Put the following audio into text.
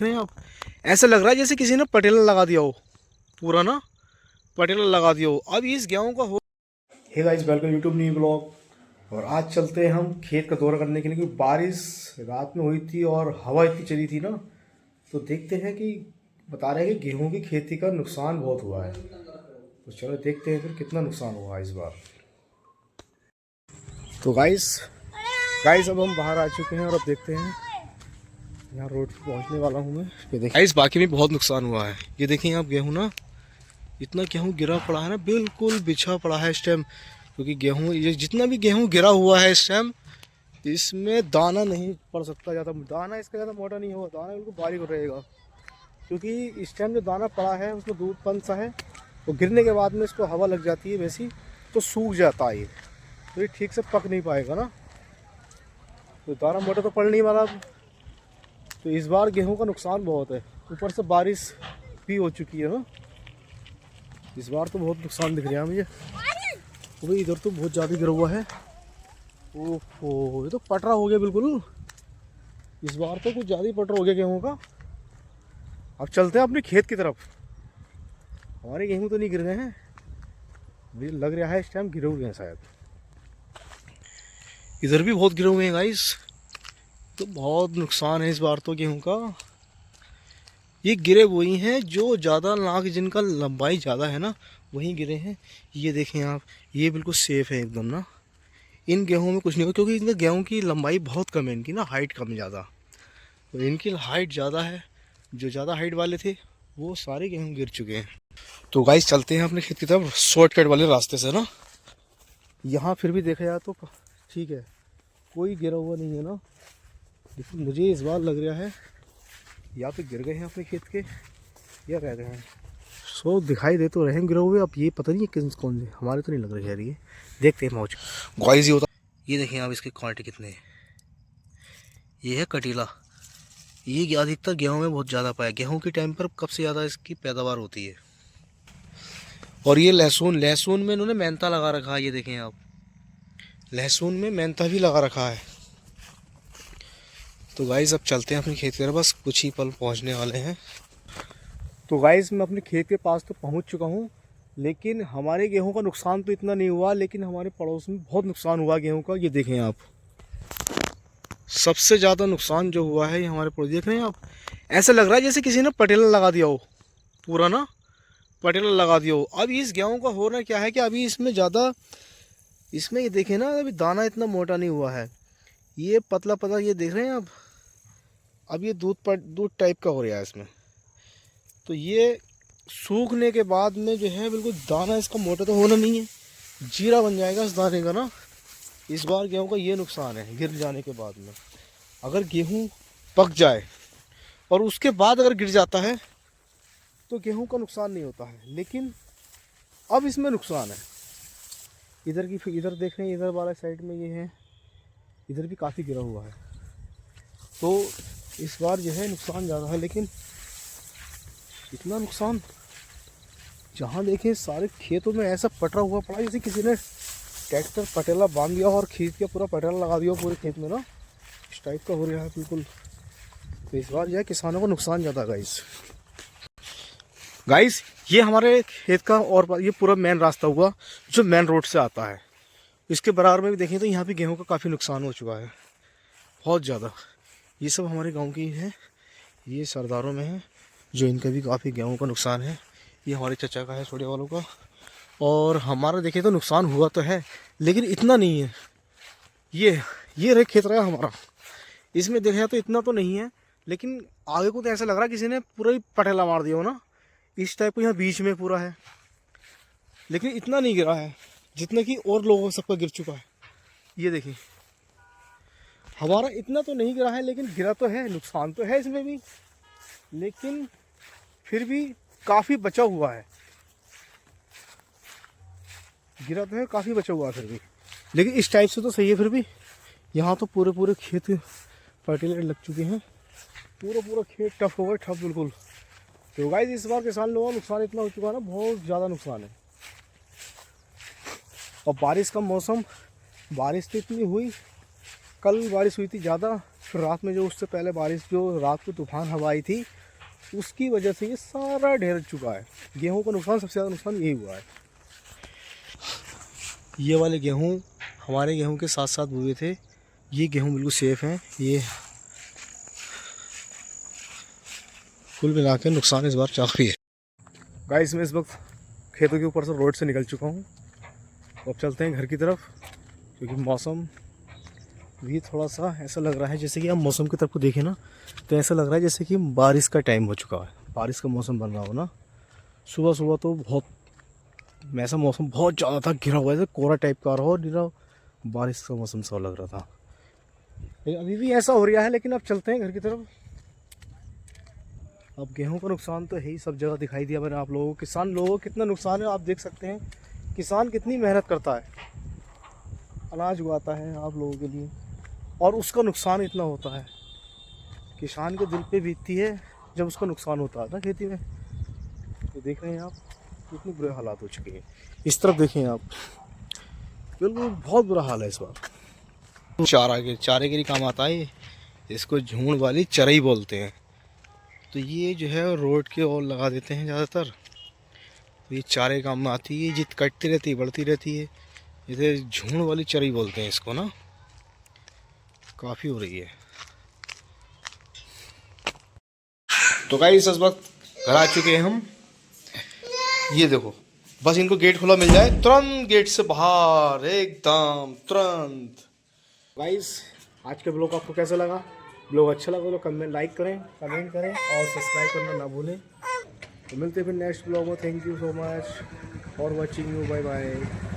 नहीं आप, ऐसा लग रहा है जैसे किसी ने पटेला लगा दिया हो, पूरा ना पटेला लगा दिया हो। अब इस गेहूं का हो। Hey guys, welcome YouTube new blog. और आज चलते हैं हम खेत का दौरा करने के लिए, क्योंकि बारिश रात में हुई थी और हवा इतनी चली थी ना। तो देखते हैं कि बता रहे हैं कि गेहूं की खेती का नुकसान बहुत हुआ है। तो चलो देखते हैं फिर कितना नुकसान हुआ इस बार। तो गाइस गाइस अब हम बाहर आ चुके हैं और अब देखते हैं, यहाँ रोड पे पहुँचने वाला हूँ मैं। ये देखिए गाइस, बाकी में बहुत नुकसान हुआ है। ये देखिए आप, गेहूँ ना, इतना गेहूँ गिरा पड़ा है ना, बिल्कुल बिछा पड़ा है इस टाइम। क्योंकि गेहूँ, ये जितना भी गेहूँ गिरा हुआ है इस टाइम, इसमें दाना नहीं पड़ सकता ज़्यादा। दाना इसका ज़्यादा मोटा नहीं होगा, दाना बिल्कुल बारीक रहेगा। क्योंकि इस टाइम जो दाना पड़ा है उसमें दूध पन सा है, वो गिरने के बाद में इसको हवा लग जाती है वैसी, तो सूख जाता है ये, तो ये ठीक से पक नहीं पाएगा ना। तो दाना मोटा तो पड़ नहीं वाला। तो इस बार गेहूं का नुकसान बहुत है, ऊपर से बारिश भी हो चुकी है ना। इस बार तो बहुत नुकसान दिख रहा है मुझे। वो भी इधर तो बहुत ज़्यादा गिरा हुआ है। ओहो, ये तो पटरा हो गया बिल्कुल। इस बार तो कुछ ज़्यादा ही पटरा हो गया गेहूं का। अब चलते हैं अपने खेत की तरफ। हमारे गेहूं तो नहीं गिर गए हैं, मुझे लग रहा है इस टाइम गिरे हुए हैं शायद। इधर भी बहुत गिरे हुए हैं गाइस। तो बहुत नुकसान है इस बार तो गेहूं का। ये गिरे वही हैं जो ज़्यादा नाक, जिनका लंबाई ज़्यादा है ना, वहीं गिरे हैं। ये देखें आप, ये बिल्कुल सेफ़ है एकदम ना। इन गेहूं में कुछ नहीं होगा, क्योंकि इनका गेहूं की लंबाई बहुत कम है, इनकी ना हाइट कम ज़्यादा। तो इनकी हाइट ज़्यादा है, जो ज़्यादा हाइट वाले थे वो सारे गेहूं गिर चुके हैं। तो गाइस चलते हैं अपने खेत की तरफ शॉर्टकट वाले रास्ते से ना। यहाँ फिर भी देखा जाए तो ठीक है, कोई गिरा हुआ नहीं है ना। लेकिन मुझे इस बार लग रहा है या तो गिर गए हैं अपने खेत के, या रह गए हैं। सो दिखाई दे तो रहे गिरे हुए, अब ये पता नहीं है किस कौन से, हमारे तो नहीं लग रहे यार। ये देखते हैं मौज गाइस। ये होता, ये देखें आप, इसके क्वालिटी कितने हैं। ये है कटीला। ये अधिकतर गेहूं में बहुत ज़्यादा पाया, गेहूं के टाइम पर कब से ज़्यादा इसकी पैदावार होती है। और ये लहसुन, लहसुन में इन्होंने मेहनता लगा रखा है। ये देखें आप, लहसुन में मेहनता भी लगा रखा है। तो गाइस अब चलते हैं अपनी खेत की तरफ, बस कुछ ही पल पहुंचने वाले हैं। तो गाइस मैं अपने खेत के पास तो पहुंच चुका हूं, लेकिन हमारे गेहूं का नुकसान तो इतना नहीं हुआ, लेकिन हमारे पड़ोस में बहुत नुकसान हुआ गेहूं का। ये देखें आप, सबसे ज़्यादा नुकसान जो हुआ है ये हमारे पड़ोस। देख रहे हैं आप, ऐसा लग रहा है जैसे किसी ने पटेला लगा दिया हो, पूरा ना पटेला लगा दिया हो। अब इस गेहूँ का हो रहा क्या है कि अभी इसमें ज़्यादा, इसमें ये देखें ना, अभी दाना इतना मोटा नहीं हुआ है, ये पतला पतला। ये देख रहे हैं आप, अब ये दूध टाइप का हो रहा है इसमें। तो ये सूखने के बाद में जो है बिल्कुल दाना इसका मोटा तो होना नहीं है, जीरा बन जाएगा इस दाने का ना। इस बार गेहूं का ये नुकसान है, गिर जाने के बाद में। अगर गेहूं पक जाए और उसके बाद अगर गिर जाता है तो गेहूं का नुकसान नहीं होता है, लेकिन अब इसमें नुकसान है। इधर देख रहे हैं, इधर वाला साइड में ये है, इधर भी काफ़ी गिरा हुआ है। तो इस बार जो है नुकसान ज़्यादा है, लेकिन इतना नुकसान, जहाँ देखें सारे खेतों में ऐसा पटरा हुआ पड़ा जैसे किसी ने ट्रैक्टर पटेला बांध दिया और खींच के पूरा पटेला लगा दिया पूरे खेत में ना, इस टाइप का हो रहा है बिल्कुल। तो इस बार जो है किसानों को नुकसान ज़्यादा गाइस। गाइस ये हमारे खेत का, और ये पूरा मेन रास्ता हुआ जो मेन रोड से आता है। इसके बराबर में भी देखें तो यहाँ पे गेहूँ का काफ़ी नुकसान हो चुका है, बहुत ज़्यादा। ये सब हमारे गाँव की है, ये सरदारों में है, जो इनका भी काफ़ी गेहूँ का नुकसान है। ये हमारे चचा का है, छोटे वालों का। और हमारा देखें तो नुकसान हुआ तो है, लेकिन इतना नहीं है। ये रहे खेत रहा हमारा, इसमें देखा तो इतना तो नहीं है, लेकिन आगे को तो ऐसा लग रहा है किसी ने पूरा ही पटेला मार दिया हो ना, इस टाइप को। यहाँ बीच में पूरा है, लेकिन इतना नहीं गिरा है जितना कि और लोगों सबका गिर चुका है। ये देखिए, हमारा इतना तो नहीं गिरा है, लेकिन गिरा तो है, नुकसान तो है इसमें भी, लेकिन फिर भी काफ़ी बचा हुआ है। गिरा तो है, काफ़ी बचा हुआ है फिर भी, लेकिन इस टाइप से तो सही है फिर भी। यहाँ तो पूरे पूरे खेत फर्टिलाइजर लग चुके हैं, पूरा खेत टफ हो गया, ठप बिल्कुल। तो गाइस इस बार किसान लोगों का नुकसान इतना हो चुका है ना, बहुत ज़्यादा नुकसान है। और बारिश का मौसम, बारिश तो इतनी हुई, कल बारिश हुई थी ज़्यादा, फिर रात में जो उससे पहले बारिश, जो रात को तूफान हवा आई थी, उसकी वजह से ये सारा ढेर चुका है। गेहूं का नुकसान, सबसे ज़्यादा नुकसान यही हुआ है। ये वाले गेहूं हमारे गेहूं के साथ साथ बोए थे। ये गेहूं बिल्कुल सेफ़ हैं। ये कुल मिला के नुकसान इस बार काफ़ी है। गाइस मैं इस वक्त खेतों के ऊपर से रोड से निकल चुका हूँ। अब चलते हैं घर की तरफ, क्योंकि मौसम भी थोड़ा सा ऐसा लग रहा है, जैसे कि आप मौसम की तरफ को देखें ना, तो ऐसा लग रहा है जैसे कि बारिश का टाइम हो चुका है, बारिश का मौसम बन रहा हो ना। सुबह सुबह तो बहुत ऐसा मौसम बहुत ज़्यादा था, घिरा हुआ है, कोहरा टाइप का रहा, निरा बारिश का मौसम सा लग रहा था। लेकिन अभी भी ऐसा हो रहा है। लेकिन अब चलते हैं घर की तरफ। अब गेहूं का नुकसान तो है ही, सब जगह दिखाई दिया मैंने आप लोगों को। किसान लोगों को कितना नुकसान है आप देख सकते हैं। किसान कितनी मेहनत करता है, अनाज उगाता है आप लोगों के लिए, और उसका नुकसान इतना होता है। किसान के दिल पे बीतती है जब उसका नुकसान होता है ना खेती में। तो देख रहे हैं आप कितने बुरे हालात हो चुके हैं। इस तरफ देखें आप, बिल्कुल बहुत बुरा हाल है इस बार। चारे के लिए काम आता है, इसको झूण वाली चरई बोलते हैं। तो ये जो है रोड के और लगा देते हैं ज़्यादातर। तो ये चारे काम में आती है, जित कटती रहती है, बढ़ती रहती है। इसे झूण वाली चरई बोलते हैं इसको ना। काफ़ी हो रही है। तो गाइस इस वक्त घर आ चुके हैं हम। ये देखो, बस इनको गेट खुला मिल जाए, तुरंत गेट से बाहर एकदम तुरंत। गाइस आज का ब्लॉग आपको कैसा लगा? ब्लॉग अच्छा लगा तो कमेंट लाइक करें, कमेंट करें और सब्सक्राइब करना ना भूलें। तो मिलते हैं फिर नेक्स्ट ब्लॉग में। Thank you so much for watching you. Bye bye.